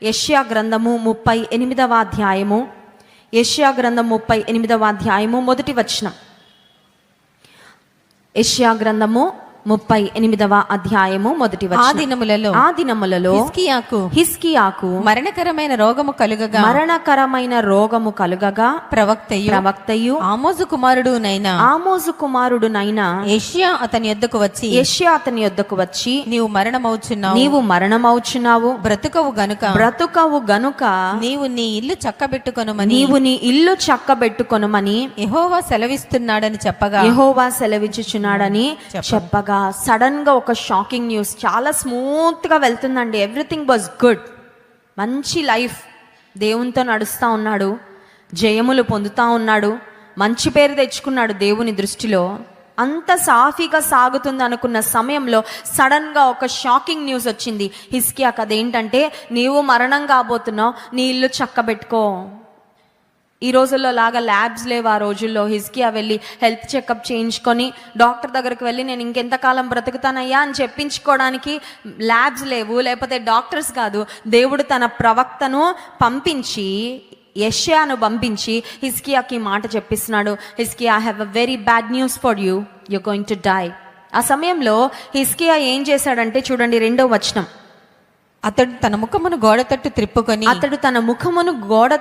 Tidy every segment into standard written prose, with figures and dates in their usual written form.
యెషయా గ్రంథము 38వ అధ్యాయము, యెషయా గ్రంథం 38వ అధ్యాయము మొదటి వచనం. యెషయా గ్రంథము 38వ అధ్యాయము మొదటి వచనం. ఆ దినములలో హిజ్కియాకు మరణకరమైన రోగము కలుగగా ప్రవక్తయు ఆమోజు కుమారుడునైన యెషయా అతని యొద్దకు వచ్చి నీవు మరణమవుచున్నావు, బ్రతుకవు గనుక నీవు నీ ఇల్లు చక్కబెట్టుకొనుమని యెహోవా సెలవిస్తున్నాడని చెప్పగా సడన్ గా ఒక షాకింగ్ న్యూస్. చాలా స్మూత్ గా వెళ్తుందండి. Everything was good. మంచి లైఫ్. దేవునితో నడుస్తూ ఉన్నాడు, జయములు పొందుతూ ఉన్నాడు, మంచి పేరు తెచ్చుకున్నాడు దేవుని దృష్టిలో. అంత సాఫీగా సాగుతుంది అనుకున్న సమయంలో సడన్ గా ఒక షాకింగ్ న్యూస్ వచ్చింది హిజ్కియాకు. అదేంటంటే, నీవు మరణం కాబోతున్నావు, నీ ఇల్లు చక్కబెట్టుకో. ఈ రోజుల్లో లాగా ల్యాబ్స్ లేవు. ఆ రోజుల్లో హిజ్కియా వెళ్ళి హెల్త్ చెకప్ చేయించుకొని డాక్టర్ దగ్గరికి వెళ్ళి నేను ఇంకెంతకాలం బ్రతుకుతానయ్యా అని చెప్పించుకోవడానికి ల్యాబ్స్ లేవు, లేకపోతే డాక్టర్స్ కాదు. దేవుడు తన ప్రవక్తను పంపించి, యెషయాను పంపించి హిజ్కియాకి మాట చెప్పిస్తున్నాడు. Hezekiah, I have a very bad news for you, you're going to die. ఆ సమయంలో హిజ్కియా ఏం చేశాడంటే, చూడండి 2వ వచనం. అతడు తన ముఖమును గోడ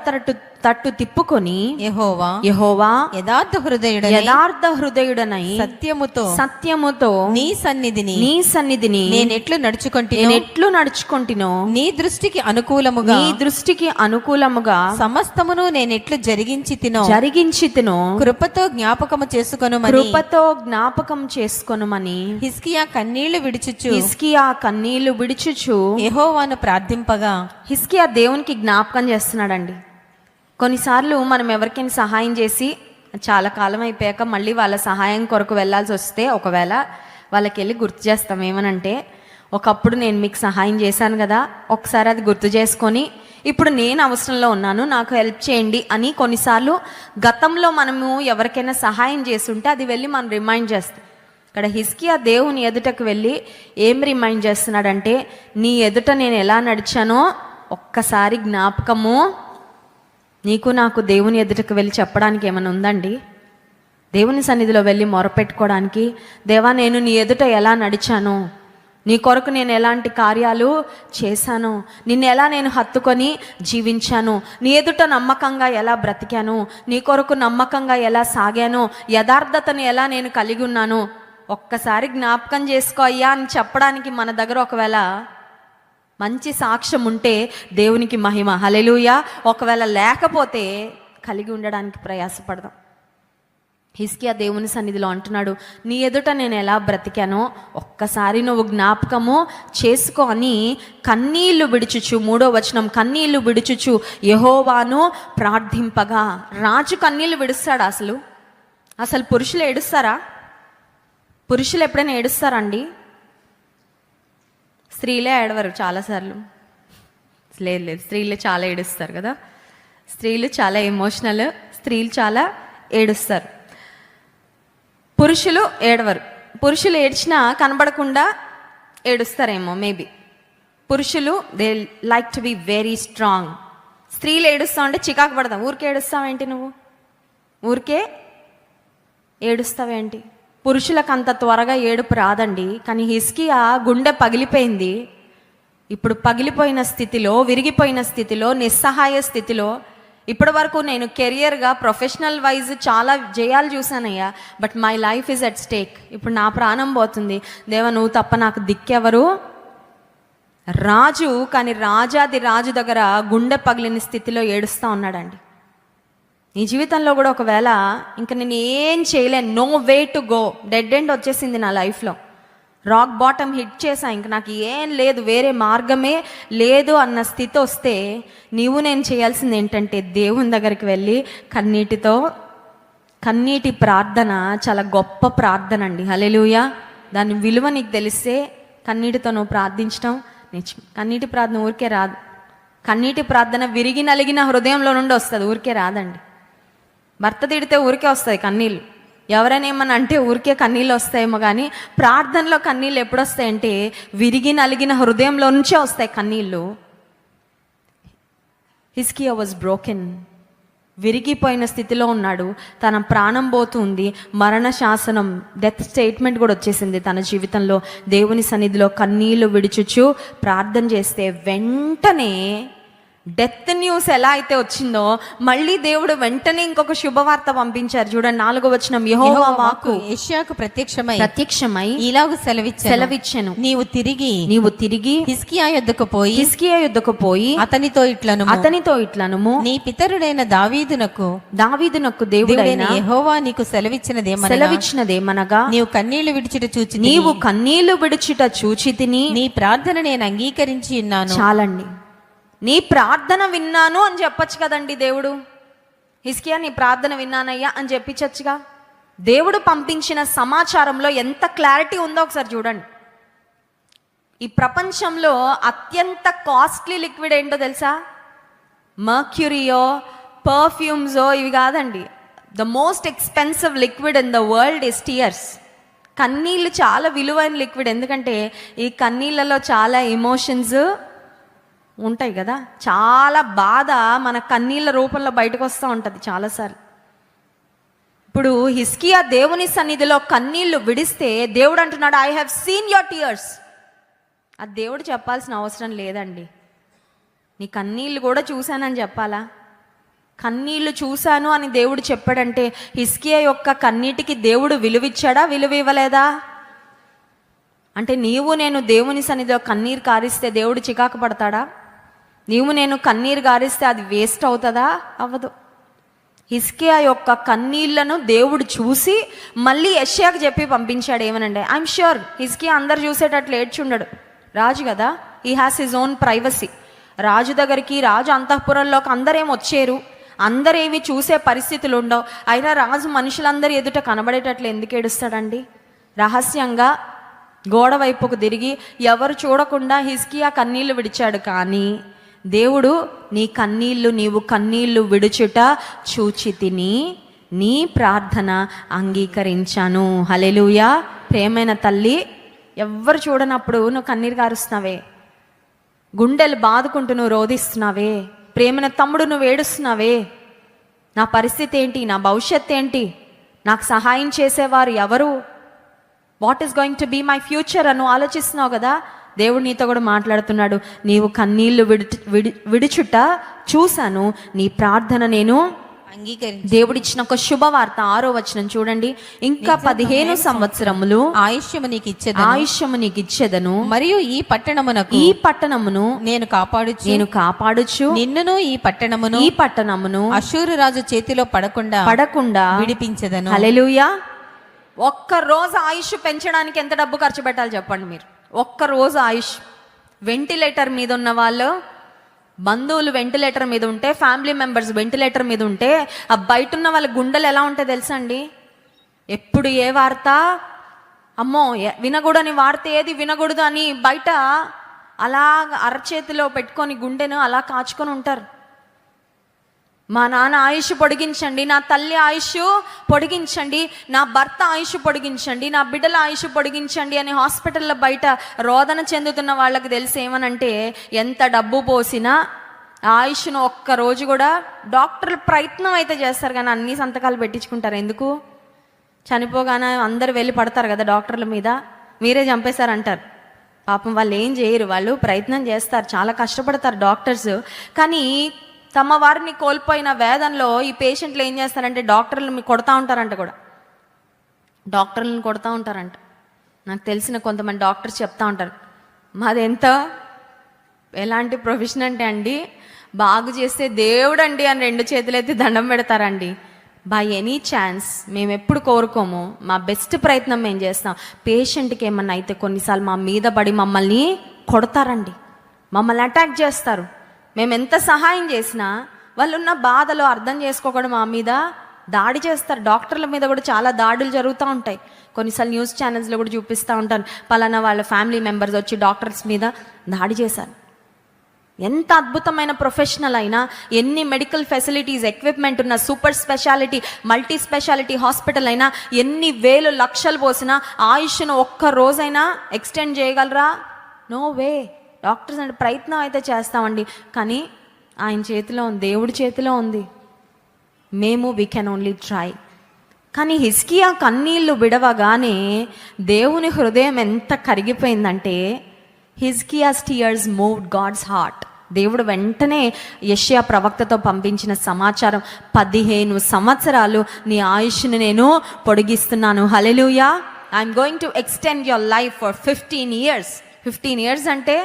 తట్టు తిప్పుకొని యెహోవా యథార్థ హృదయుడనై సత్యముతో నీ సన్నిధిని నేనెట్లు నడుచుకొంటినో నీ దృష్టికి అనుకూలముగా సమస్తమును నేనెట్లు జరిగించి తినో కృపతో జ్ఞాపకం చేసుకొనుమని హిజ్కియా కన్నీళ్లు విడుచుచు యెహోవాను ప్రార్థింపగా. హిజ్కియా దేవునికి జ్ఞాపకం చేస్తున్నాడండి. కొన్నిసార్లు మనం ఎవరికైనా సహాయం చేసి చాలా కాలం అయిపోయాక మళ్ళీ వాళ్ళ సహాయం కొరకు వెళ్ళాల్సి వస్తే, ఒకవేళ వాళ్ళకి వెళ్ళి గుర్తు చేస్తాం ఏమనంటే, ఒకప్పుడు నేను మీకు సహాయం చేశాను కదా, ఒకసారి అది గుర్తు చేసుకొని ఇప్పుడు నేను అవసరంలో ఉన్నాను, నాకు హెల్ప్ చేయండి అని కొన్నిసార్లు గతంలో మనము ఎవరికైనా సహాయం చేస్తుంటే అది వెళ్ళి మనం రిమైండ్ చేస్తాం. ఇక్కడ హిజ్కియా దేవుని ఎదుటకు వెళ్ళి ఏం రిమైండ్ చేస్తున్నాడంటే, నీ ఎదుట నేను ఎలా నడిచానో ఒక్కసారి జ్ఞాపకము నీకు నాకు దేవుని ఎదుటకు వెళ్ళి చెప్పడానికి ఏమైనా ఉందండి? దేవుని సన్నిధిలో వెళ్ళి మొరపెట్టుకోవడానికి, దేవా నేను నీ ఎదుట ఎలా నడిచాను, నీ కొరకు నేను ఎలాంటి కార్యాలు చేశాను, నిన్ను ఎలా నేను హత్తుకొని జీవించాను, నీ ఎదుట నమ్మకంగా ఎలా బ్రతికాను, నీ కొరకు నమ్మకంగా ఎలా సాగాను, యథార్థతను ఎలా నేను కలిగి ఉన్నాను, ఒక్కసారి జ్ఞాపకం చేసుకో అయ్యా అని చెప్పడానికి మన దగ్గర ఒకవేళ మంచి సాక్ష్యం ఉంటే దేవునికి మహిమ. హల్లెలూయా. ఒకవేళ లేకపోతే కలిగి ఉండడానికి ప్రయాసపడదాం. హిజ్కియా దేవుని సన్నిధిలో అంటున్నాడు, నీ ఎదుట నేను ఎలా బ్రతికానో ఒక్కసారి నువ్వు జ్ఞాపకము చేసుకో అని కన్నీళ్లు విడుచుచు. 3వ వచనం, కన్నీళ్లు విడుచుచు యెహోవాను ప్రార్థింపగా. రాజు కన్నీళ్లు విడుస్తాడా? అసలు పురుషులు ఏడుస్తారా? పురుషులు ఎప్పుడైనా ఏడుస్తారండి? స్త్రీలే ఏడవరు చాలాసార్లు. లేదు, స్త్రీలు చాలా ఏడుస్తారు కదా. స్త్రీలు చాలా ఎమోషనల్, స్త్రీలు చాలా ఏడుస్తారు. పురుషులు ఏడవరు. పురుషులు ఏడ్చినా కనబడకుండా ఏడుస్తారేమో మేబీ. పురుషులు they like to be very strong. స్త్రీలు ఏడుస్తావు అంటే చికాకు పడతాం. ఊరికే ఏడుస్తావేంటి నువ్వు? ఊరికే ఏడుస్తావేంటి? పురుషులకు అంత త్వరగా ఏడుపు రాదండి. కానీ హిజ్కియా గుండె పగిలిపోయింది. ఇప్పుడు పగిలిపోయిన స్థితిలో, విరిగిపోయిన స్థితిలో, నిస్సహాయ స్థితిలో, ఇప్పటి వరకు నేను కెరియర్గా ప్రొఫెషనల్ వైజ్ చాలా జయాలు చూశానయ్యా, but my life is at stake. ఇప్పుడు నా ప్రాణం పోతుంది. దేవా నువ్వు తప్ప నాకు దిక్కెవరు? రాజు, కానీ రాజాది రాజు దగ్గర గుండె పగిలిన స్థితిలో ఏడుస్తూ ఉన్నాడండి. నీ జీవితంలో కూడా ఒకవేళ ఇంకా నేను ఏం చేయలేను, no way to go, dead end వచ్చేసింది నా లైఫ్లో, రాక్ బాటమ్ హిట్ చేశా, ఇంక నాకు ఏం లేదు, వేరే మార్గమే లేదు అన్న స్థితి వస్తే నీవు నేను చేయాల్సింది ఏంటంటే దేవుని దగ్గరికి వెళ్ళి కన్నీటి ప్రార్థన చాలా గొప్ప ప్రార్థన అండి. హల్లెలూయా. దాని విలువ నీకు తెలిస్తే కన్నీటితో నువ్వు ప్రార్థించడం నేర్చుకో. కన్నీటి ప్రార్థన ఊరికే రాదు. కన్నీటి ప్రార్థన విరిగి నలిగిన హృదయంలో నుండి వస్తుంది, ఊరికే రాదండి. భర్త తిడితే ఊరికే వస్తాయి కన్నీళ్ళు, ఎవరైనా ఏమన్నా అంటే ఊరికే కన్నీళ్ళు వస్తాయేమో, కానీ ప్రార్థనలో కన్నీళ్ళు ఎప్పుడు వస్తాయంటే విరిగి నలిగిన హృదయంలో నుంచే వస్తాయి కన్నీళ్ళు. హిస్కియా వాజ్ బ్రోకెన్, విరిగిపోయిన స్థితిలో ఉన్నాడు. తన ప్రాణం పోతుంది, మరణ శాసనం, డెత్ స్టేట్మెంట్ కూడా వచ్చేసింది తన జీవితంలో. దేవుని సన్నిధిలో కన్నీళ్లు విడిచుచు ప్రార్థన చేస్తే వెంటనే డెత్ న్యూస్ ఎలా అయితే వచ్చిందో మళ్ళీ దేవుడు వెంటనే ఇంకొక శుభవార్త పంపించారు. చూడండి 4వ వచనం, యెహోవా వాక్కు యెషయాకు ప్రత్యక్షమై ఇలాగు సెలవిచ్చెను, నీవు తిరిగి హిజ్కియా యొద్దకు పోయి అతనితో ఇట్లనుము, నీ పితరుడైన దావీదునకు దేవుడైన యెహోవా నీకు సెలవిచ్చినదేమనగా, నీవు కన్నీళ్లు విడిచుట చూచితిని, నీ ప్రార్థన నేను అంగీకరించి ఉన్నాను. చాలండి, నీ ప్రార్థన విన్నాను అని చెప్పొచ్చు కదండి దేవుడు. హిజ్కియా నీ ప్రార్థన విన్నానయ్యా అని చెప్పించచ్చుగా. దేవుడు పంపించిన సమాచారంలో ఎంత క్లారిటీ ఉందో ఒకసారి చూడండి. ఈ ప్రపంచంలో అత్యంత కాస్ట్లీ లిక్విడ్ ఏంటో తెలుసా? మర్క్యూరియో, పర్ఫ్యూమ్సో ఇవి కాదండి. The most expensive liquid in the world is tears. కన్నీళ్ళు చాలా విలువైన లిక్విడ్. ఎందుకంటే ఈ కన్నీళ్ళలో చాలా ఎమోషన్స్ ఉంటాయి కదా, చాలా బాధ మన కన్నీళ్ళ రూపంలో బయటకు వస్తూ ఉంటుంది చాలాసార్లు. ఇప్పుడు హిజ్కియా దేవుని సన్నిధిలో కన్నీళ్లు విడిస్తే దేవుడు అంటున్నాడు, I have seen your tears. అది దేవుడు చెప్పాల్సిన అవసరం లేదండి. నీ కన్నీళ్ళు కూడా చూశానని చెప్పాలా? కన్నీళ్లు చూశాను అని దేవుడు చెప్పాడంటే హిజ్కియా యొక్క కన్నీటికి దేవుడు విలువిచ్చాడా, విలువ ఇవ్వలేదా? అంటే నీవు నేను దేవుని సన్నిధిలో కన్నీరు కారిస్తే దేవుడు చికాకు పడతాడా? నీవు నేను కన్నీరు గారిస్తే అది వేస్ట్ అవుతుందా? అవ్వదు. హిజ్కియా యొక్క కన్నీళ్లను దేవుడు చూసి మళ్ళీ యెషయాకు చెప్పి పంపించాడు. ఏమనంటే, ఐఎమ్ ష్యూర్ హిజ్కియా అందరు చూసేటట్లు ఏడ్చుండడు. రాజు కదా, he has his own privacy. రాజు దగ్గరికి, రాజు అంతఃపురంలోకి అందరేం వచ్చారు, అందరేమి చూసే పరిస్థితులు ఉండవు. అయినా రాజు మనుషులందరూ ఎదుట కనబడేటట్లు ఎందుకు ఏడుస్తాడండి? రహస్యంగా గోడ వైపుకు తిరిగి ఎవరు చూడకుండా హిజ్కియా కన్నీళ్లు విడిచాడు. కానీ దేవుడు నీవు కన్నీళ్లు విడుచుట చూచితిని, నీ ప్రార్థన అంగీకరించాను. హల్లెలూయా. ప్రేమైన తల్లి, ఎవ్వరు చూడనప్పుడు నువ్వు కన్నీరు కారుస్తున్నావే, గుండెలు బాదుకుంటూ నువ్వు రోధిస్తున్నావే, ప్రేమైన తమ్ముడు నువ్వు ఏడుస్తున్నావే, నా పరిస్థితి ఏంటి, నా భవిష్యత్ ఏంటి, నాకు సహాయం చేసేవారు ఎవరు, what is going to be my future అని ఆలోచిస్తున్నావు కదా. దేవుడు నీతో కూడా మాట్లాడుతున్నాడు. నీవు కన్నీళ్లు విడుచుట చూశాను, నీ ప్రార్థన నేను అంగీకరించి. దేవుడిచ్చిన ఒక శుభవార్త 6వ వచనం చూడండి. ఇంకా 15 సంవత్సరములు ఆయుష్యము నీకు ఇచ్చేదను, మరియు ఈ పట్టణమును నేను కాపాడుచు నిన్నును ఈ పట్టణమును అష్షూరు రాజు చేతిలో పడకుండా విడిపించెదను. హల్లెలూయా. ఒక్క రోజు ఆయుష్ పెంచడానికి ఎంత డబ్బు ఖర్చు పెట్టాలి చెప్పండి మీరు? ఒక్క రోజు ఆయుష్. వెంటిలేటర్ మీద ఉన్న వాళ్ళు, బంధువులు వెంటిలేటర్ మీద ఉంటే, ఫ్యామిలీ మెంబర్స్ వెంటిలేటర్ మీద ఉంటే, ఆ బయట ఉన్న వాళ్ళ గుండెలు ఎలా ఉంటాయి తెలుసా అండి? ఎప్పుడు ఏ వార్త, అమ్మో వినకూడని వార్త ఏది వినకూడదు అని బయట అలా అరచేతిలో పెట్టుకొని గుండెను అలా కాచుకొని ఉంటారు. మా నాన్న ఆయుష్ పొడిగించండి, నా తల్లి ఆయుష్ పొడిగించండి, నా భర్త ఆయుష్ పొడిగించండి, నా బిడ్డల ఆయుష్ పొడిగించండి అని హాస్పిటల్లో బయట రోదన చెందుతున్న వాళ్ళకి తెలిసి ఏమనంటే, ఎంత డబ్బు పోసినా ఆయుష్ను ఒక్క రోజు కూడా డాక్టర్లు ప్రయత్నం అయితే చేస్తారు కానీ అన్ని సంతకాలు పెట్టించుకుంటారు. ఎందుకు? చనిపోగానే అందరు వెళ్ళి పడతారు కదా డాక్టర్ల మీద, మీరే చంపేశారంటారు. పాపం వాళ్ళు ఏం చేయరు, వాళ్ళు ప్రయత్నం చేస్తారు, చాలా కష్టపడతారు డాక్టర్స్. కానీ తమ వారిని కోల్పోయిన వేదనలో ఈ పేషెంట్లు ఏం చేస్తారంటే డాక్టర్లను కొడతా ఉంటారంట. నాకు తెలిసిన కొంతమంది డాక్టర్స్ చెప్తా ఉంటారు, మాది ఎలాంటి ప్రొఫెషన్ అంటే అండి, బాగు చేస్తే దేవుడండి అని 2 చేతులైతే దండం పెడతారండి. బై ఎనీ ఛాన్స్ మేము ఎప్పుడు కోరుకోము, మా బెస్ట్ ప్రయత్నం మేము చేస్తాం. పేషెంట్కి ఏమన్నా అయితే కొన్నిసార్లు మా మీద పడి మమ్మల్ని కొడతారండి, మమ్మల్ని అటాక్ చేస్తారు. మేము ఎంత సహాయం చేసినా వాళ్ళు ఉన్న బాధలో అర్థం చేసుకోకుండా మా మీద దాడి చేస్తారు. డాక్టర్ల మీద కూడా చాలా దాడులు జరుగుతూ ఉంటాయి. కొన్నిసార్లు న్యూస్ ఛానల్స్లో కూడా చూపిస్తూ ఉంటాను, పలానా వాళ్ళ ఫ్యామిలీ మెంబర్స్ వచ్చి డాక్టర్స్ మీద దాడి చేశారు. ఎంత అద్భుతమైన ప్రొఫెషనల్ అయినా, ఎన్ని మెడికల్ ఫెసిలిటీస్ ఎక్విప్మెంట్ ఉన్న super speciality multi speciality hospital అయినా, ఎన్ని వేలు లక్షలు పోసినా ఆయుష్ను ఒక్క రోజైనా ఎక్స్టెండ్ చేయగలరా? No way. డాక్టర్స్ అంటే ప్రయత్నం అయితే చేస్తామండి, కానీ ఆయన చేతిలో ఉంది, దేవుడి చేతిలో ఉంది. We can only try. కానీ హిజ్కియా కన్నీళ్లు విడవగానే దేవుని హృదయం ఎంత కరిగిపోయిందంటే, హిజ్కియాస్ టీయర్స్ మూవ్డ్ గాడ్స్ హార్ట్. దేవుడు వెంటనే యెషయా ప్రవక్తతో పంపించిన సమాచారం, 15 సంవత్సరాలు నీ ఆయుష్ని నేను పొడిగిస్తున్నాను. Hallelujah. I'm going to extend your life for 15 years. 15 years అంటే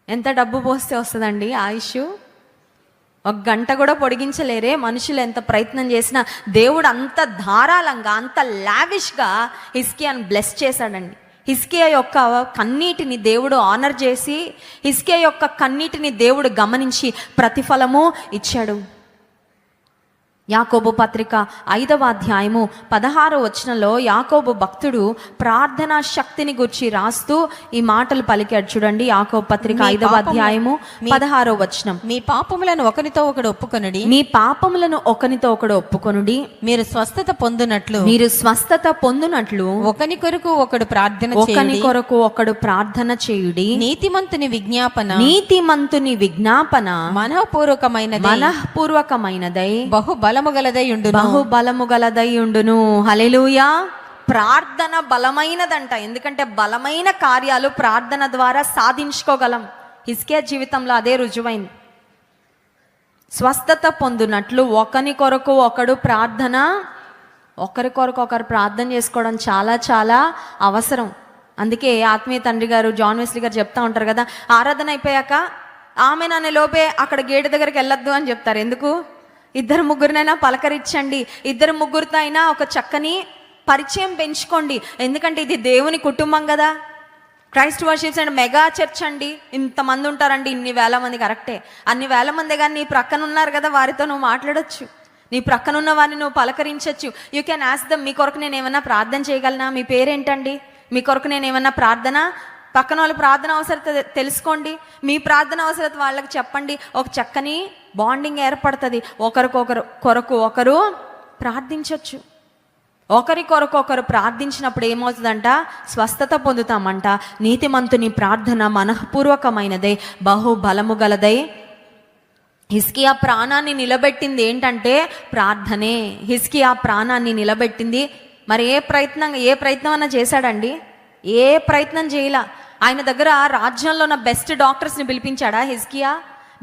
ఎంత డబ్బు పోస్తే వస్తుందండి ఆయుష్? 1 గంట కూడా పొడిగించలేరే మనుషులు ఎంత ప్రయత్నం చేసినా. దేవుడు అంత ధారాళంగా, అంత లావిష్గా హిజ్కియాను బ్లెస్ చేశాడండి. హిజ్కియా యొక్క కన్నీటిని దేవుడు ఆనర్ చేసి, హిజ్కియా యొక్క కన్నీటిని దేవుడు గమనించి ప్రతిఫలము ఇచ్చాడు. యాకోబు పత్రిక 5వ అధ్యాయము 16వ వచనంలో యాకోబు భక్తుడు ప్రార్థనా శక్తిని గురించి రాస్తూ ఈ మాటలు పలికాడు. చూడండి, యాకోబు పత్రిక 5వ అధ్యాయము 16వ వచనం. మీ పాపములను ఒకనితో ఒకడు ఒప్పుకొనుడి, మీ పాపములను ఒకనితో ఒకడు ఒప్పుకొనుడి, మీరు స్వస్థత పొందునట్లు, మీరు స్వస్థత పొందునట్లు ఒకని కొరకు ఒకడు ప్రార్థన ఒకని చేయుడి, కొరకు ఒకడు ప్రార్థన చేయుడి. నీతిమంతుని విజ్ఞాపన, నీతిమంతుని విజ్ఞాపన మనఃపూర్వకమైనది, మనఃపూర్వకమైనదై బలము గలదై ఉండును, బహుబలము గలదై ఉండును. హల్లెలూయా. ప్రార్థన బలమైనదంట. ఎందుకంటే బలమైన కార్యాలు ప్రార్థన ద్వారా సాధించుకోగలం. హిజ్కియా జీవితంలో అదే రుజువైంది. స్వస్థత పొందునట్లు ఒకని కొరకు ఒకడు ప్రార్థన, ఒకరి కొరకు ఒకరు ప్రార్థన చేసుకోవడం చాలా చాలా అవసరం. అందుకే ఆత్మీయ తండ్రి గారు జాన్ వెస్లీ గారు చెప్తా ఉంటారు కదా, ఆరాధన అయిపోయాక ఆమె నన్ను లోపే అక్కడ గేటు దగ్గరికి వెళ్ళొద్దు అని చెప్తారు. ఎందుకు? 2-3 పలకరించండి, 2-3 అయినా ఒక చక్కని పరిచయం పెంచుకోండి. ఎందుకంటే ఇది దేవుని కుటుంబం కదా. Christ worships and mega church అండి, ఇంతమంది ఉంటారండి, ఇన్ని వేల మంది. కరెక్టే, అన్ని వేల మంది. కానీ నీ ప్రక్కన ఉన్నారు కదా, వారితో నువ్వు మాట్లాడొచ్చు, నీ ప్రక్కన ఉన్న వారిని నువ్వు పలకరించవచ్చు. యూ కెన్ ఆస్క్ దమ్, మీ కొరకు నేను ఏమన్నా ప్రార్థన చేయగలనా? మీ పేరేంటండి? మీ కొరకు నేను ఏమన్నా ప్రార్థన, పక్కన వాళ్ళ ప్రార్థన అవసరత తెలుసుకోండి, మీ ప్రార్థన అవసరత వాళ్ళకి చెప్పండి. ఒక చక్కని బాండింగ్ ఏర్పడుతుంది. కొరకు ఒకరు ప్రార్థించవచ్చు. ఒకరి కొరకు ఒకరు ప్రార్థించినప్పుడు ఏమవుతుందంట? స్వస్థత పొందుతామంట. నీతిమంతుని ప్రార్థన మనఃపూర్వకమైనదై బహుబలము గలదై. హిజ్కియా ప్రాణాన్ని నిలబెట్టింది ఏంటంటే ప్రార్థనే. హిజ్కియా ప్రాణాన్ని నిలబెట్టింది. మరి ఏ ప్రయత్నం అన్నా చేశాడండి? ఏ ప్రయత్నం చేయలా. ఆయన దగ్గర రాజ్యంలో ఉన్న బెస్ట్ డాక్టర్స్ని పిలిపించాడా హిజ్కియా?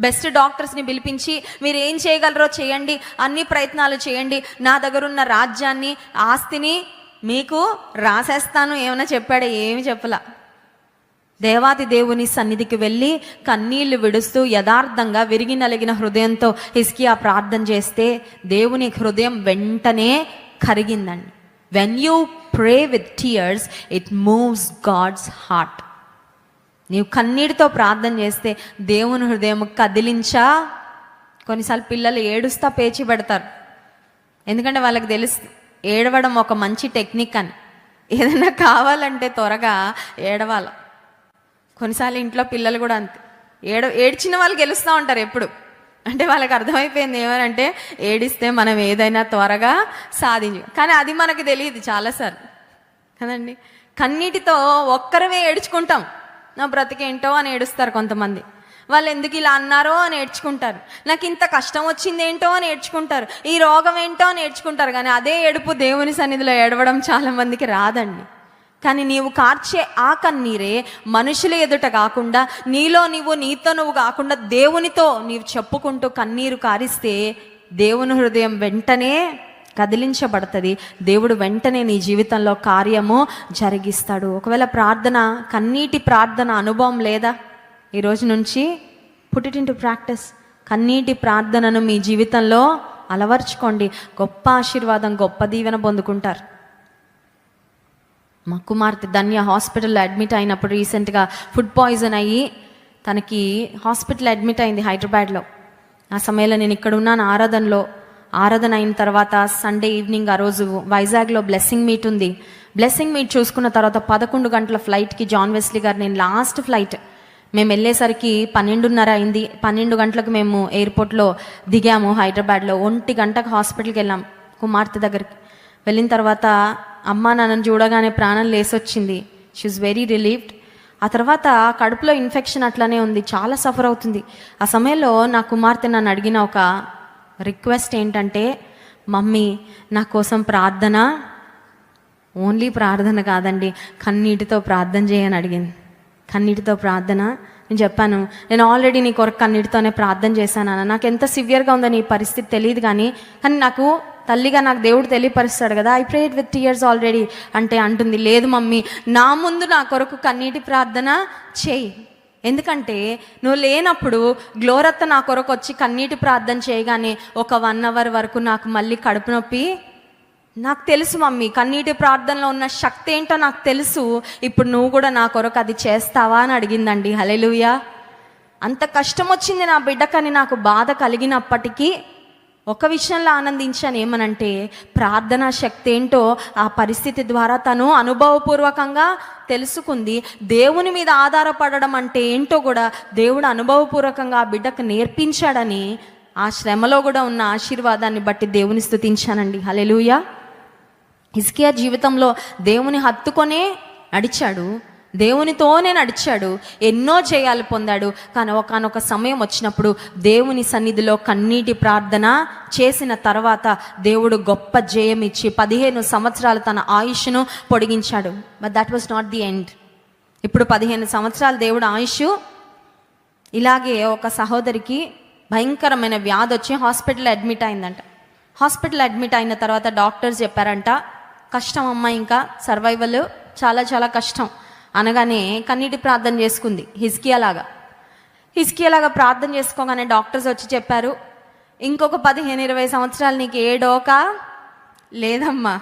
బెస్ట్ డాక్టర్స్ని పిలిపించి మీరు ఏం చేయగలరో చేయండి, అన్ని ప్రయత్నాలు చేయండి, నా దగ్గర ఉన్న రాజ్యాన్ని, ఆస్తిని మీకు రాసేస్తాను ఏమైనా చెప్పాడా? ఏమి చెప్పలా. దేవాది దేవుని సన్నిధికి వెళ్ళి కన్నీళ్లు విడుస్తూ యథార్థంగా విరిగి నలిగిన హృదయంతో హిజ్కియా ప్రార్థన చేస్తే దేవుని హృదయం వెంటనే కరిగిందండి. When you pray with tears, it moves God's heart. నీవు కన్నీటితో ప్రార్థన చేస్తే దేవుని హృదయం కదిలించా. కొన్నిసార్లు పిల్లలు ఏడుస్తా పేచి పెడతారు. ఎందుకంటే వాళ్ళకి తెలుసు ఏడవడం ఒక మంచి టెక్నిక్ అని. ఏదైనా కావాలంటే త్వరగా ఏడవాలి. కొన్నిసార్లు ఇంట్లో పిల్లలు కూడా అంతే, ఏడ్చిన వాళ్ళు గెలుస్తూ ఉంటారు ఎప్పుడు. అంటే వాళ్ళకి అర్థమైపోయింది ఏమనంటే ఏడిస్తే మనం ఏదైనా త్వరగా సాధించు. కానీ అది మనకు తెలియదు చాలాసార్లు కదండి. కన్నీటితో ఒక్కరమే ఏడ్చుకుంటాం. నా బ్రతికేంటో అని ఏడుస్తారు కొంతమంది. వాళ్ళు ఎందుకు ఇలా అన్నారో అని ఏడ్చుకుంటారు. నాకు ఇంత కష్టం వచ్చింది ఏంటో అని ఏడ్చుకుంటారు. ఈ రోగం ఏంటో అని ఏడ్చుకుంటారు. కానీ అదే ఏడుపు దేవుని సన్నిధిలో ఏడవడం చాలా మందికి రాదండి. కానీ నీవు కార్చే ఆ కన్నీరే మనుషుల ఎదుట కాకుండా, నీతో నువ్వు కాకుండా దేవునితో నీవు చెప్పుకుంటూ కన్నీరు కారిస్తే దేవుని హృదయం వెంటనే కదిలించబడుతుంది. దేవుడు వెంటనే నీ జీవితంలో కార్యము జరిగిస్తాడు. ఒకవేళ కన్నీటి ప్రార్థన అనుభవం లేదా, ఈరోజు నుంచి put it in to practice. కన్నీటి ప్రార్థనను మీ జీవితంలో అలవర్చుకోండి. గొప్ప ఆశీర్వాదం, గొప్ప దీవెన పొందుకుంటారు. మా కుమార్తె ధన్య హాస్పిటల్లో అడ్మిట్ అయినప్పుడు రీసెంట్గా ఫుడ్ పాయిజన్ అయ్యి తనకి హాస్పిటల్ అడ్మిట్ అయింది హైదరాబాద్లో. ఆ సమయంలో నేను ఇక్కడ ఉన్నాను ఆరాధన అయిన తర్వాత సండే ఈవినింగ్ ఆ రోజు వైజాగ్లో బ్లెస్సింగ్ మీట్ ఉంది. బ్లెస్సింగ్ మీట్ చూసుకున్న తర్వాత 11 గంటల ఫ్లైట్కి జాన్ వెస్లీ గారు, నేను లాస్ట్ ఫ్లైట్, మేము వెళ్ళేసరికి 12:30 అయింది. 12 గంటలకు మేము ఎయిర్పోర్ట్లో దిగాము హైదరాబాద్లో. 1 గంటకు హాస్పిటల్కి వెళ్ళాం కుమార్తె దగ్గరికి. వెళ్ళిన తర్వాత అమ్మ నాన్నని చూడగానే ప్రాణం లేసొచ్చింది. She is very relieved. ఆ తర్వాత కడుపులో ఇన్ఫెక్షన్ అట్లానే ఉంది, చాలా సఫర్ అవుతుంది. ఆ సమయంలో నా కుమార్తె నన్ను అడిగిన ఒక రిక్వెస్ట్ ఏంటంటే, మమ్మీ నా కోసం ప్రార్థన, ఓన్లీ ప్రార్థన కాదండి, కన్నీటితో ప్రార్థన చేయని అడిగింది. కన్నీటితో ప్రార్థన. నేను చెప్పాను, నేను ఆల్రెడీ నీ కొరకు కన్నీటితోనే ప్రార్థన చేశాను అన్న. నాకు ఎంత సివియర్గా ఉందో నీ పరిస్థితి తెలియదు, కానీ నాకు తల్లిగా నాకు దేవుడు తెలియపరుస్తాడు కదా, I prayed with tears already అంటే అంటుంది, లేదు మమ్మీ, నా ముందు నా కొరకు కన్నీటి ప్రార్థన చేయి. ఎందుకంటే నువ్వు లేనప్పుడు గ్లోరత్త నా కొరకు వచ్చి కన్నీటి ప్రార్థన చేయగానే ఒక 1 అవర్ వరకు నాకు మళ్ళీ కడుపు నొప్పి. నాకు తెలుసు మమ్మీ, కన్నీటి ప్రార్థనలో ఉన్న శక్తి ఏంటో నాకు తెలుసు. ఇప్పుడు నువ్వు కూడా నా కొరకు అది చేస్తావా అని అడిగిందండి. హల్లెలూయా. అంత కష్టం వచ్చింది నా బిడ్డకని నాకు బాధ కలిగినప్పటికీ ఒక విషయంలో ఆనందించాను, ఏమనంటే ప్రార్థనా శక్తి ఏంటో ఆ పరిస్థితి ద్వారా తను అనుభవపూర్వకంగా తెలుసుకుంది. దేవుని మీద ఆధారపడడం అంటే ఏంటో కూడా దేవుడు అనుభవపూర్వకంగా ఆ బిడ్డకు నేర్పించాడని ఆ శ్రమలో కూడా ఉన్న ఆశీర్వాదాన్ని బట్టి దేవుని స్తుతించానండి. హల్లెలూయా. హిజ్కియా జీవితంలో దేవుని హత్తుకొనే నడిచాడు, దేవునితోనే నడిచాడు, ఎన్నో జయాలు పొందాడు. కానీ ఒకానొక సమయం వచ్చినప్పుడు దేవుని సన్నిధిలో కన్నీటి ప్రార్థన చేసిన తర్వాత దేవుడు గొప్ప జయం ఇచ్చి 15 సంవత్సరాలు తన ఆయుష్ను పొడిగించాడు. But that was not the end. ఇప్పుడు 15 సంవత్సరాలు దేవుడు ఆయుష్. ఇలాగే ఒక సహోదరికి భయంకరమైన వ్యాధి వచ్చి హాస్పిటల్లో అడ్మిట్ అయిందంట. హాస్పిటల్ అడ్మిట్ అయిన తర్వాత డాక్టర్స్ చెప్పారంట, కష్టం అమ్మ, ఇంకా సర్వైవల్ చాలా చాలా కష్టం అనగానే కన్నీటి ప్రార్థన చేసుకుంది. హిజ్కియాలాగా ప్రార్థన చేసుకోగానే డాక్టర్స్ వచ్చి చెప్పారు, ఇంకొక 15-20 సంవత్సరాలు నీకు ఏ డోకా లేదమ్మా,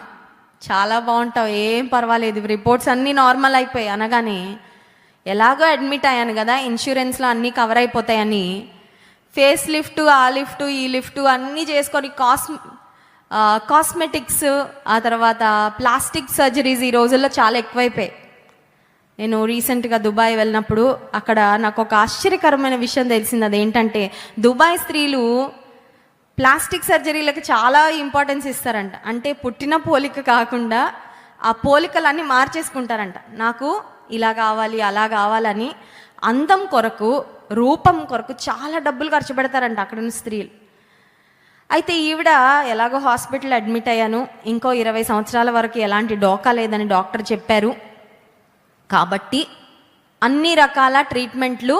చాలా బాగుంటావు, ఏం పర్వాలేదు, రిపోర్ట్స్ అన్నీ నార్మల్ అయిపోయాయి అనగానే, ఎలాగో అడ్మిట్ అయ్యాను కదా, ఇన్సూరెన్స్లో అన్నీ కవర్ అయిపోతాయని ఫేస్ లిఫ్ట్, ఆ లిఫ్ట్, ఈ లిఫ్ట్ అన్నీ చేసుకొని కాస్మెటిక్స్, ఆ తర్వాత ప్లాస్టిక్ సర్జరీస్ ఈ రోజుల్లో చాలా ఎక్కువైపోయాయి. నేను రీసెంట్గా దుబాయ్ వెళ్ళినప్పుడు అక్కడ నాకు ఒక ఆశ్చర్యకరమైన విషయం తెలిసింది. అదేంటంటే దుబాయ్ స్త్రీలు ప్లాస్టిక్ సర్జరీలకు చాలా ఇంపార్టెన్స్ ఇస్తారంట. అంటే పుట్టిన పోలిక కాకుండా ఆ పోలికలన్నీ మార్చేసుకుంటారంట. నాకు ఇలా కావాలి, అలా కావాలని అందం కొరకు, రూపం కొరకు చాలా డబ్బులు ఖర్చు పెడతారంట అక్కడున్న స్త్రీలు. అయితే ఈవిడ ఎలాగో హాస్పిటల్ అడ్మిట్ అయ్యాను, ఇంకో 20 సంవత్సరాల వరకు ఎలాంటి డోకా లేదని డాక్టర్ చెప్పారు కాబట్టి అన్ని రకాల ట్రీట్మెంట్లు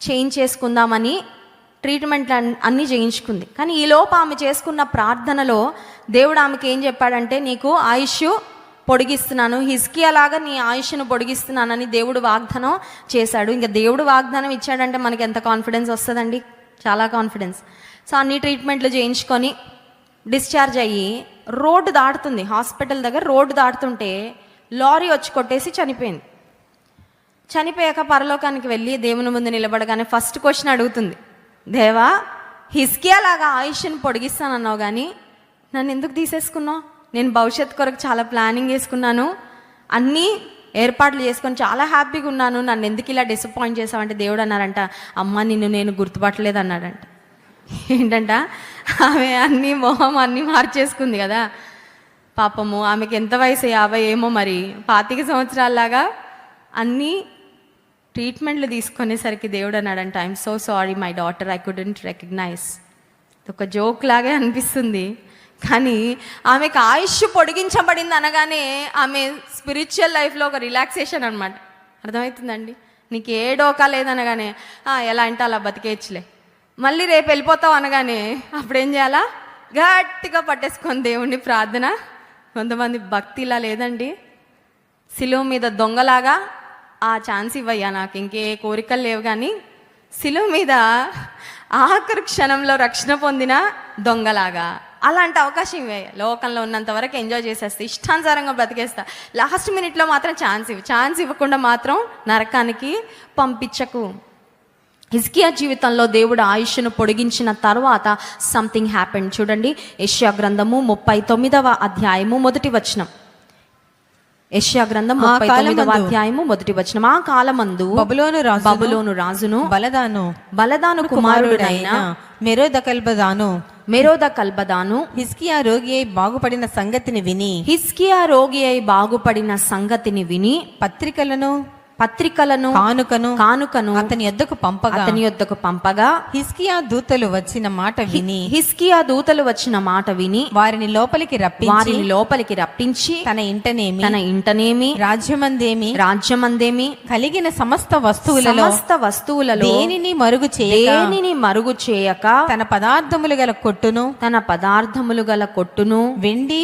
చేయించేసుకుందామని ట్రీట్మెంట్లు అన్నీ చేయించుకుంది. కానీ ఈలోపు ఆమె చేసుకున్న ప్రార్థనలో దేవుడు ఆమెకి ఏం చెప్పాడంటే, నీకు ఆయుష్ పొడిగిస్తున్నాను, హిజ్కియాలాగా నీ ఆయుష్ను పొడిగిస్తున్నానని దేవుడు వాగ్దానం చేశాడు. ఇంకా దేవుడు వాగ్దానం ఇచ్చాడంటే మనకి ఎంత కాన్ఫిడెన్స్ వస్తుందండి, చాలా కాన్ఫిడెన్స్. సో అన్ని ట్రీట్మెంట్లు చేయించుకొని డిశ్చార్జ్ అయ్యి రోడ్డు దాటుతుంది, హాస్పిటల్ దగ్గర రోడ్డు దాటుతుంటే లారీ వచ్చి కొట్టేసి చనిపోయింది. చనిపోయాక పరలోకానికి వెళ్ళి దేవుని ముందు నిలబడగానే ఫస్ట్ క్వశ్చన్ అడుగుతుంది, దేవా, హిజ్కియాలాగా ఆయుష్ను పొడిగిస్తానన్నావు కానీ నన్ను ఎందుకు తీసేసుకున్నావు? నేను భవిష్యత్తు కొరకు చాలా ప్లానింగ్ చేసుకున్నాను, అన్నీ ఏర్పాట్లు చేసుకొని చాలా హ్యాపీగా ఉన్నాను, నన్ను ఎందుకు ఇలా డిసప్పాయింట్ చేసావంటే దేవుడు అన్నారంట, అమ్మ నిన్ను నేను గుర్తుపట్టలేదు అన్నాడంట. ఏంటంట, ఆమె అన్నీ మొహం అన్నీ మార్చేసుకుంది కదా పాపము. ఆమెకి ఎంత వయసు, 50 ఏమో మరి, 25 సంవత్సరాలలాగా అన్నీ ట్రీట్మెంట్లు తీసుకునేసరికి దేవుడు అన్నాడంట, I'm so sorry my daughter, I couldn't recognise. ఒక జోక్ లాగే అనిపిస్తుంది, కానీ ఆమెకు ఆయుష్ పొడిగించబడింది అనగానే ఆమె స్పిరిచువల్ లైఫ్లో ఒక రిలాక్సేషన్ అనమాట. అర్థమవుతుందండి? నీకు ఏ డోకా లేదనగానే ఎలా అంటే అలా బతికేయచ్చులే, మళ్ళీ రేపు వెళ్ళిపోతావు అనగానే అప్పుడు ఏం చేయాలా, గట్టిగా పట్టేసుకొని దేవుణ్ణి ప్రార్థన. కొంతమంది భక్తి ఇలా లేదండి, సిలువ మీద దొంగలాగా ఆ ఛాన్స్ ఇవ్వయ్యా, నాకు ఇంకే కోరికలు లేవు, కానీ సిలువ మీద ఆఖరి క్షణంలో రక్షణ పొందిన దొంగలాగా అలాంటి అవకాశం ఇవ్వే. లోకంలో ఉన్నంత వరకు ఎంజాయ్ చేసేస్తా, ఇష్టానుసారంగా బ్రతికేస్తా, లాస్ట్ మినిట్లో మాత్రం ఛాన్స్ ఇవ్వకుండా మాత్రం నరకానికి పంపించకు. హిజ్కియా జీవితంలో దేవుడు ఆయుష్ను పొడిగించిన తర్వాత సంథింగ్ హ్యాపెండ్. చూడండి, యెషయా గ్రంథము 39వ అధ్యాయము 1వ వచనం. యెషయా గ్రంథం 39వ అధ్యాయము 1వ వచనం. ఆ కాలమందు బబులోను రాజును బలదాను కుమారుడైన మెరోదకల్బదాను హిజ్కియా రోగి అయి బాగుపడిన సంగతిని విని పత్రికలను పత్రికలను కానుకను అతని యొద్దకు పంపగా అతని యొద్దకు పంపగా హిజ్కియా దూతలు వచ్చిన మాట విని హిజ్కియా దూతలు వచ్చిన మాట విని వారిని లోపలికి రప్పించి తన ఇంటనేమి రాజ్యమందేమి కలిగిన సమస్త వస్తువులలో దేనిని మరుగు చేయక తన పదార్థములు గల కొట్టును వెండి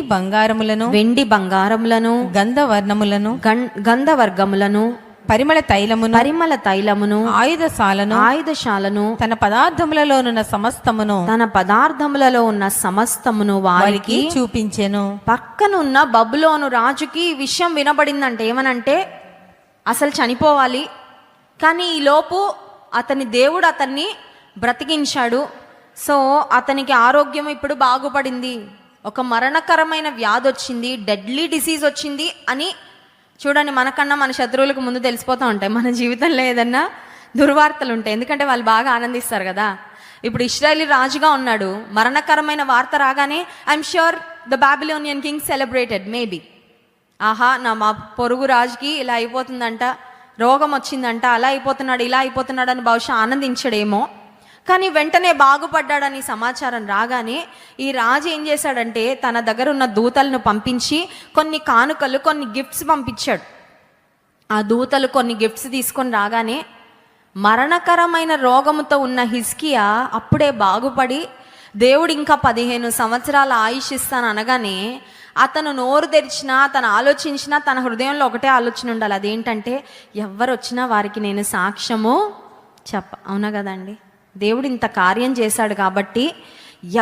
బంగారములను గంధవర్గములను పరిమళ తైలమును ఆయుధశాలను తన పదార్థములలో ఉన్న సమస్తమును వారికి చూపించెను. పక్కనున్న బబులోను రాజుకి ఈ విషయం వినబడిందంటే ఏమనంటే అసలు చనిపోవాలి, కానీ ఈలోపు అతని దేవుడు అతన్ని బ్రతికించాడు. సో అతనికి ఆరోగ్యం ఇప్పుడు బాగుపడింది, ఒక మరణకరమైన వ్యాధి వచ్చింది, డెడ్లీ డిసీజ్ వచ్చింది అని. చూడండి, మనకన్నా మన శత్రువులకు ముందు తెలిసిపోతూ ఉంటాయి మన జీవితంలో ఏదన్నా దుర్వార్తలు ఉంటాయి, ఎందుకంటే వాళ్ళు బాగా ఆనందిస్తారు కదా. ఇప్పుడు ఇశ్రాయేలీ రాజుగా ఉన్నాడు, మరణకరమైన వార్త రాగానే I'm sure the Babylonian king celebrated maybe. ఆహా, మా పొరుగు రాజుకి ఇలా అయిపోతుందంట, రోగం వచ్చిందంట, అలా అయిపోతున్నాడు, ఇలా అయిపోతున్నాడు అని బహుశా ఆనందించడేమో. కానీ వెంటనే బాగుపడ్డాడని సమాచారం రాగానే ఈ రాజు ఏం చేశాడంటే తన దగ్గర ఉన్న దూతలను పంపించి కొన్ని కానుకలు, కొన్ని గిఫ్ట్స్ పంపించాడు. ఆ దూతలు కొన్ని గిఫ్ట్స్ తీసుకొని రాగానే మరణకరమైన రోగముతో ఉన్న హిజ్కియా అప్పుడే బాగుపడి దేవుడు ఇంకా 15 సంవత్సరాల ఆయుష్ ఇస్తాను అనగానే అతను నోరు తెరిచినా, తను ఆలోచించినా తన హృదయంలో ఒకటే ఆలోచన ఉండాలి, అదేంటంటే ఎవరు వచ్చినా వారికి నేను సాక్ష్యము అవునా కదండి. దేవుడు ఇంత కార్యం చేశాడు కాబట్టి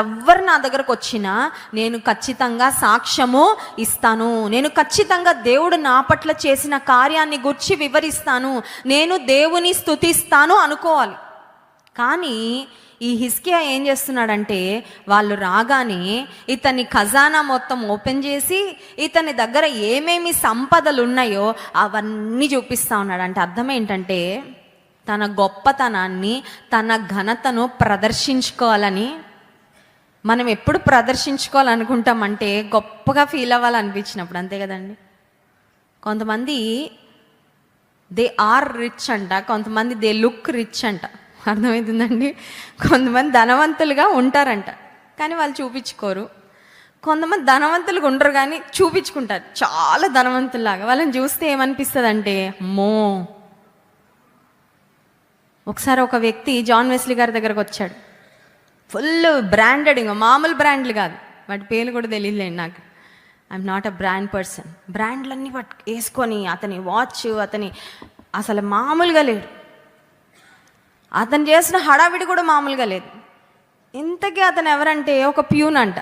ఎవరు నా దగ్గరకు వచ్చినా నేను ఖచ్చితంగా సాక్ష్యము ఇస్తాను, నేను ఖచ్చితంగా దేవుడు నా పట్ల చేసిన కార్యాన్ని గురించి వివరిస్తాను, నేను దేవుని స్తుతిస్తాను అనుకోవాలి. కానీ ఈ హిజ్కియా ఏం చేస్తున్నాడంటే వాళ్ళు రాగానే ఇతని ఖజానా మొత్తం ఓపెన్ చేసి ఇతని దగ్గర ఏమేమి సంపదలు ఉన్నాయో అవన్నీ చూపిస్తా ఉన్నాడు. అంటే అర్థం ఏంటంటే తన గొప్పతనాన్ని, తన ఘనతను ప్రదర్శించుకోవాలని. మనం ఎప్పుడు ప్రదర్శించుకోవాలనుకుంటామంటే గొప్పగా ఫీల్ అవ్వాలనిపించినప్పుడు, అంతే కదండి. కొంతమంది దే ఆర్ రిచ్ అంట, కొంతమంది దే లుక్ రిచ్ అంట, అర్థమవుతుందండి. కొంతమంది ధనవంతులుగా ఉంటారంట కానీ వాళ్ళు చూపించుకోరు, కొంతమంది ధనవంతులుగా ఉండరు కానీ చూపించుకుంటారు చాలా ధనవంతుల్లాగా. వాళ్ళని చూస్తే ఏమనిపిస్తుంది అంటే అమ్మో. ఒకసారి ఒక వ్యక్తి జాన్ వెస్లీ గారి దగ్గరకు వచ్చాడు, ఫుల్ బ్రాండెడ్, ఇంకా మామూలు బ్రాండ్లు కాదు, వాటి పేర్లు కూడా తెలియలేండి నాకు, I'm not a brand person. బ్రాండ్లన్నీ వేసుకొని అతని వాచ్, అతని అసలు మామూలుగా లేడు, అతను చేసిన హడావిడి కూడా మామూలుగా లేదు. ఇంతకీ అతను ఎవరంటే ఒక ప్యూన్ అంట.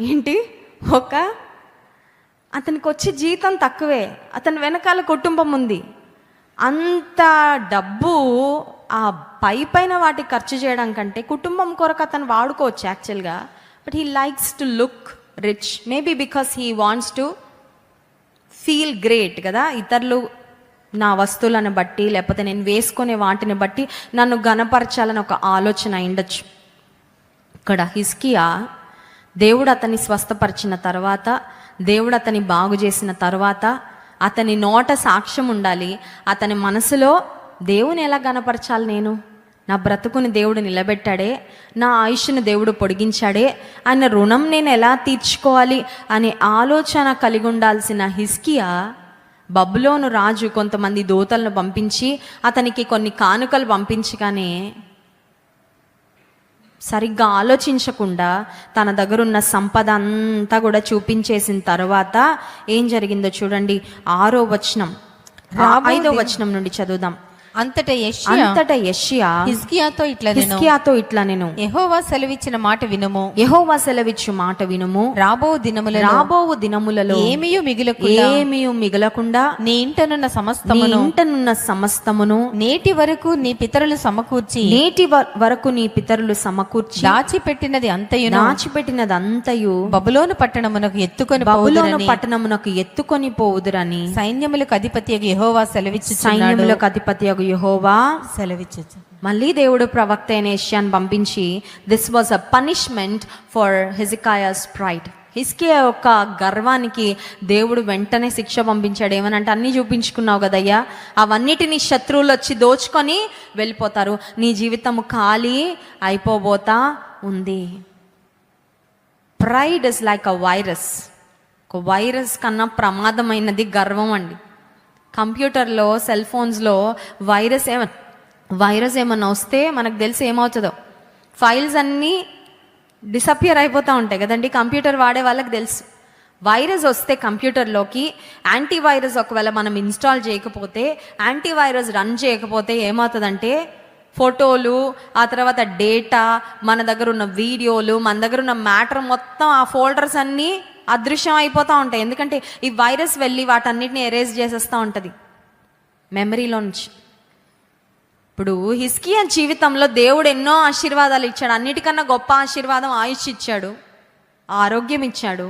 ఏంటి, అతనికి వచ్చే జీతం తక్కువే, అతని వెనకాల కుటుంబం ఉంది. అంత డబ్బు ఆ పైన వాటికి ఖర్చు చేయడం కంటే కుటుంబం కొరకు అతను వాడుకోవచ్చు యాక్చువల్గా. But he likes to look rich, maybe because he wants to feel great కదా. ఇతరులు నా వస్తువులను బట్టి లేకపోతే నేను వేసుకునే వాటిని బట్టి నన్ను గణపరచాలని ఒక ఆలోచన అయిండొచ్చు. ఇక్కడ హిజ్కియా దేవుడు అతన్ని స్వస్థపరిచిన తర్వాత, దేవుడు అతన్ని బాగు చేసిన తర్వాత అతని నోట సాక్ష్యం ఉండాలి, అతని మనసులో దేవుని ఎలా గణపరచాలి, నేను నా బ్రతుకుని దేవుడు నిలబెట్టాడే, నా ఆయుష్ను దేవుడు పొడిగించాడే, ఆయన రుణం నేను ఎలా తీర్చుకోవాలి అనే ఆలోచన కలిగి ఉండాల్సిన హిజ్కియా బబులోను రాజు కొంతమంది దూతలను పంపించి అతనికి కొన్ని కానుకలు పంపించగానే సరిగ్గా ఆలోచించకుండా తన దగ్గర ఉన్న సంపద అంతా కూడా చూపించేసిన తర్వాత ఏం జరిగిందో చూడండి. 6వ వచనం 5వ వచనం నుండి చదువుదాం. అంతటా యెషయా హిజ్కియాతో ఇట్లా నేను యెహోవా సెలవిచ్చిన మాట వినుము, యెహోవా సెలవిచ్చు మాట వినుము. రాబో దినములలో ఏమీయు మిగలకుండా నీ ఇంటనున్న సమస్తమును నేటి వరకు నీ పితరులు సమకూర్చి దాచిపెట్టినది అంతయు బబులోను పట్టణమునకు ఎత్తుకొని పోవుదురని సైన్యములకు అధిపతియగు యెహోవా సెలవిచ్చు యెహోవా సెలవిచ్చు. మళ్ళీ దేవుడు ప్రవక్త అయిన యెషయాను పంపించి this was a punishment for Hezekiah's pride. హిజ్కియా యొక్క గర్వానికి దేవుడు వెంటనే శిక్ష పంపించాడు. ఏమనంటే, అన్నీ చూపించుకున్నావు కదయ్యా, అవన్నిటిని శత్రువులు వచ్చి దోచుకొని వెళ్ళిపోతారు, నీ జీవితము ఖాళీ అయిపోబోతా ఉంది. Pride is like a virus. ఒక వైరస్ కన్నా ప్రమాదమైనది గర్వం అండి. కంప్యూటర్లో, సెల్ ఫోన్స్లో వైరస్ ఏమన్నా వస్తే మనకు తెలిసి ఏమవుతుందో, ఫైల్స్ అన్నీ డిసపియర్ అయిపోతూ ఉంటాయి కదండి. కంప్యూటర్ వాడే వాళ్ళకి తెలుసు. వైరస్ వస్తే కంప్యూటర్లోకి యాంటీవైరస్ ఒకవేళ మనం ఇన్స్టాల్ చేయకపోతే, యాంటీవైరస్ రన్ చేయకపోతే ఏమవుతుందంటే, ఫోటోలు, ఆ తర్వాత డేటా, మన దగ్గర ఉన్న వీడియోలు, మన దగ్గర ఉన్న మ్యాటర్ మొత్తం ఆ ఫోల్డర్స్ అన్నీ అదృశ్యం అయిపోతూ ఉంటాయి. ఎందుకంటే ఈ వైరస్ వెళ్ళి వాటన్నిటిని ఎరేజ్ చేసేస్తూ ఉంటుంది మెమరీలో నుంచి. ఇప్పుడు హిజ్కియా జీవితంలో దేవుడు ఎన్నో ఆశీర్వాదాలు ఇచ్చాడు. అన్నిటికన్నా గొప్ప ఆశీర్వాదం ఆయుష్ ఇచ్చాడు, ఆరోగ్యం ఇచ్చాడు,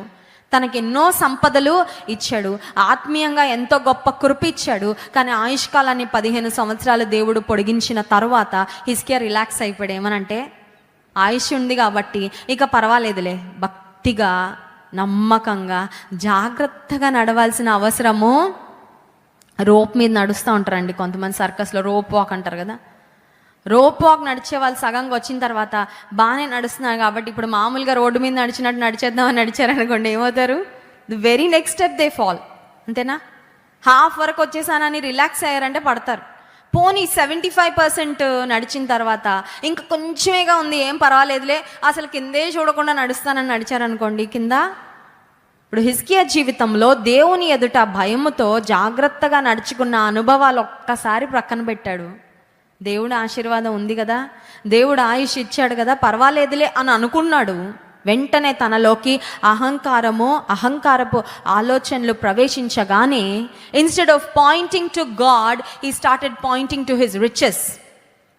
తనకి ఎన్నో సంపదలు ఇచ్చాడు, ఆత్మీయంగా ఎంతో గొప్ప కృప ఇచ్చాడు. కానీ ఆయుష్ కాలాన్ని 15 సంవత్సరాలు దేవుడు పొడిగించిన తర్వాత హిజ్కియా రిలాక్స్ అయిపోయాడు. ఏమనంటే, ఆయుష్ ఉంది కాబట్టి ఇక పర్వాలేదులే, భక్తిగా నమ్మకంగా జాగ్రత్తగా నడవాల్సిన అవసరము. రోప్ మీద నడుస్తూ ఉంటారండి కొంతమంది, సర్కస్లో రోప్ వాక్ అంటారు కదా. రోప్ వాక్ నడిచే వాళ్ళు సగంగా వచ్చిన తర్వాత బాగానే నడుస్తున్నారు కాబట్టి ఇప్పుడు మామూలుగా రోడ్డు మీద నడిచినట్టు నడిచేద్దామని నడిచారనుకోండి, ఏమవుతారు? The very next step they fall. అంతేనా? హాఫ్ వరకు వచ్చేసానని రిలాక్స్ అయ్యారంటే పడతారు. పోనీ 75% నడిచిన తర్వాత ఇంకా కొంచెమేగా ఉంది, ఏం పర్వాలేదులే, అసలు కిందే చూడకుండా నడుస్తానని నడిచారనుకోండి, కింద. ఇప్పుడు హిజ్కియా జీవితంలో దేవుని ఎదుట భయముతో జాగ్రత్తగా నడుచుకున్న అనుభవాలు ఒక్కసారి ప్రక్కన పెట్టాడు. దేవుడు ఆశీర్వాదం ఉంది కదా, దేవుడు ఆయుష్ ఇచ్చాడు కదా, పర్వాలేదులే అని అనుకున్నాడు. వెంటనే తనలోకి అహంకారపు ఆలోచనలు ప్రవేశించగానే, instead of pointing to God, he started pointing to his riches.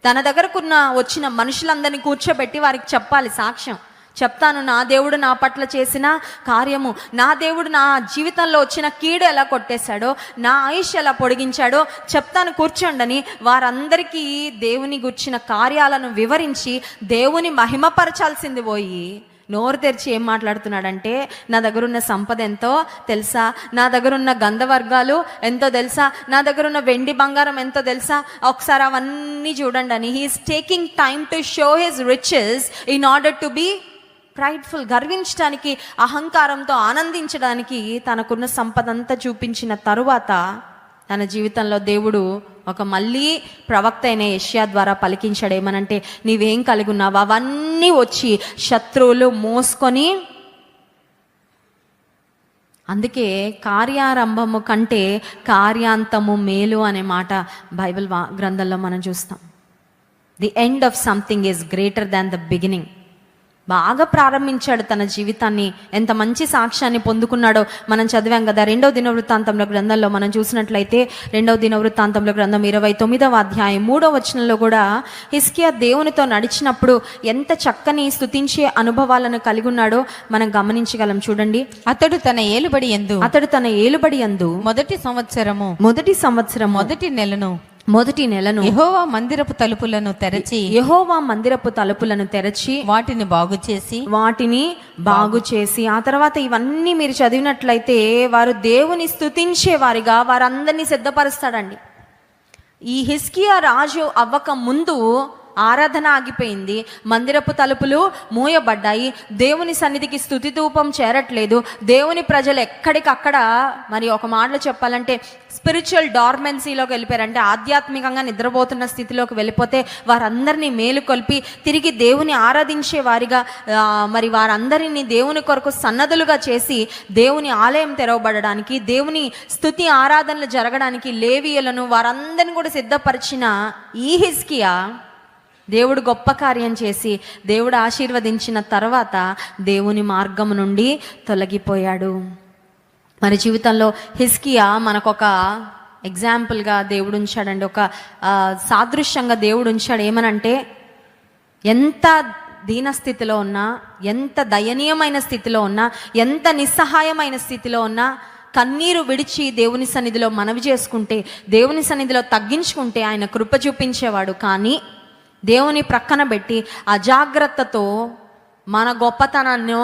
తన దగ్గరకున్న వచ్చిన మనుషులందరినీ కూర్చోబెట్టి వారికి చెప్పాలి, సాక్ష్యం చెప్తాను, నా దేవుడు నా పట్ల చేసిన కార్యము, నా దేవుడు నా జీవితంలో వచ్చిన కీడు ఎలా కొట్టేశాడో, నా ఆయుష్ ఎలా పొడిగించాడో చెప్తాను, కూర్చోండని వారందరికీ దేవుని గుర్చిన కార్యాలను వివరించి దేవుని మహిమపరచాల్సింది పోయి నోరు తెరిచి ఏం మాట్లాడుతున్నాడంటే, నా దగ్గర ఉన్న సంపద ఎంతో తెలుసా, నా దగ్గర ఉన్న గంధవర్గాలు ఎంతో తెలుసా, నా దగ్గర ఉన్న వెండి బంగారం ఎంతో తెలుసా, ఒకసారి అవన్నీ చూడండి అని. He is taking time to show his riches in order to be prideful. గర్వించడానికి, అహంకారంతో ఆనందించడానికి తనకున్న సంపద అంతా చూపించిన తరువాత తన జీవితంలో దేవుడు ఒక మళ్ళీ ప్రవక్త అయిన యెషయా ద్వారా పలికించాడు. ఏమనంటే, నీవేం కలిగి ఉన్నావు అవన్నీ వచ్చి శత్రువులు మోసుకొని. అందుకే కార్యారంభము కంటే కార్యాంతము మేలు అనే మాట బైబిల్ గ్రంథంలో మనం చూస్తాం. The end of something is greater than the beginning. బాగా ప్రారంభించాడు తన జీవితాన్ని, ఎంత మంచి సాక్ష్యాన్ని పొందుకున్నాడో మనం చదివాం కదా. 2వ దినవృత్తాంతంలో గ్రంథంలో మనం చూసినట్లయితే, 2వ దినవృత్తాంతంలో గ్రంథం 29వ అధ్యాయం 3వ వచనంలో కూడా హిజ్కియా దేవునితో నడిచినప్పుడు ఎంత చక్కని స్తుతించే అనుభవాలను కలిగి ఉన్నాడో మనం గమనించగలం. చూడండి, అతడు తన ఏలుబడి యందు మొదటి సంవత్సరం మొదటి నెలను యెహోవా మందిరపు తలుపులను తెరచి వాటిని బాగు చేసి ఆ తర్వాత ఇవన్నీ మీరు చదివినట్లయితే వారు దేవుని స్తుతించే వారిగా వారందరినీ సిద్ధపరుస్తాడండి. ఈ హిజ్కియా రాజు అవ్వక ముందు ఆరాధన ఆగిపోయింది, మందిరపు తలుపులు మూయబడ్డాయి, దేవుని సన్నిధికి స్తుతి ధూపం చేరట్లేదు, దేవుని ప్రజలు ఎక్కడికక్కడ, మరి ఒక మాటలో చెప్పాలంటే స్పిరిచువల్ డార్మెన్సీలోకి వెళ్ళిపోయారంటే ఆధ్యాత్మికంగా నిద్రపోతున్న స్థితిలోకి వెళ్ళిపోతే వారందరినీ మేలుకొల్పి తిరిగి దేవుని ఆరాధించే వారిగా, మరి వారందరినీ దేవుని కొరకు సన్నదులుగా చేసి దేవుని ఆలయం తెరవబడడానికి, దేవుని స్తుతి ఆరాధనలు జరగడానికి లేవీయులను వారందరిని కూడా సిద్ధపరిచిన ఈ హిజ్కియా దేవుడు గొప్ప కార్యం చేసి దేవుడు ఆశీర్వదించిన తర్వాత దేవుని మార్గము నుండి తొలగిపోయాడు. మన జీవితంలో హిజ్కియా మనకొక ఎగ్జాంపుల్గా దేవుడు ఉంచాడండి, ఒక సాదృశ్యంగా దేవుడు ఉంచాడు. ఏమనంటే, ఎంత దీనస్థితిలో ఉన్నా, ఎంత దయనీయమైన స్థితిలో ఉన్నా, ఎంత నిస్సహాయమైన స్థితిలో ఉన్నా కన్నీరు విడిచి దేవుని సన్నిధిలో మనవి చేసుకుంటే, దేవుని సన్నిధిలో తగ్గించుకుంటే ఆయన కృప చూపించేవాడు. కానీ దేవుని ప్రక్కన పెట్టి అజాగ్రత్తతో మన గొప్పతనాన్నో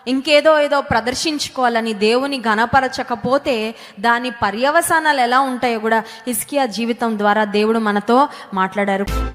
ఇంకేదో ఏదో ప్రదర్శించుకోవాలని దేవుని ఘనపరచకపోతే దాని పర్యవసానాలు ఎలా ఉంటాయో కూడా హిజ్కియా జీవితం ద్వారా దేవుడు మనతో మాట్లాడారు.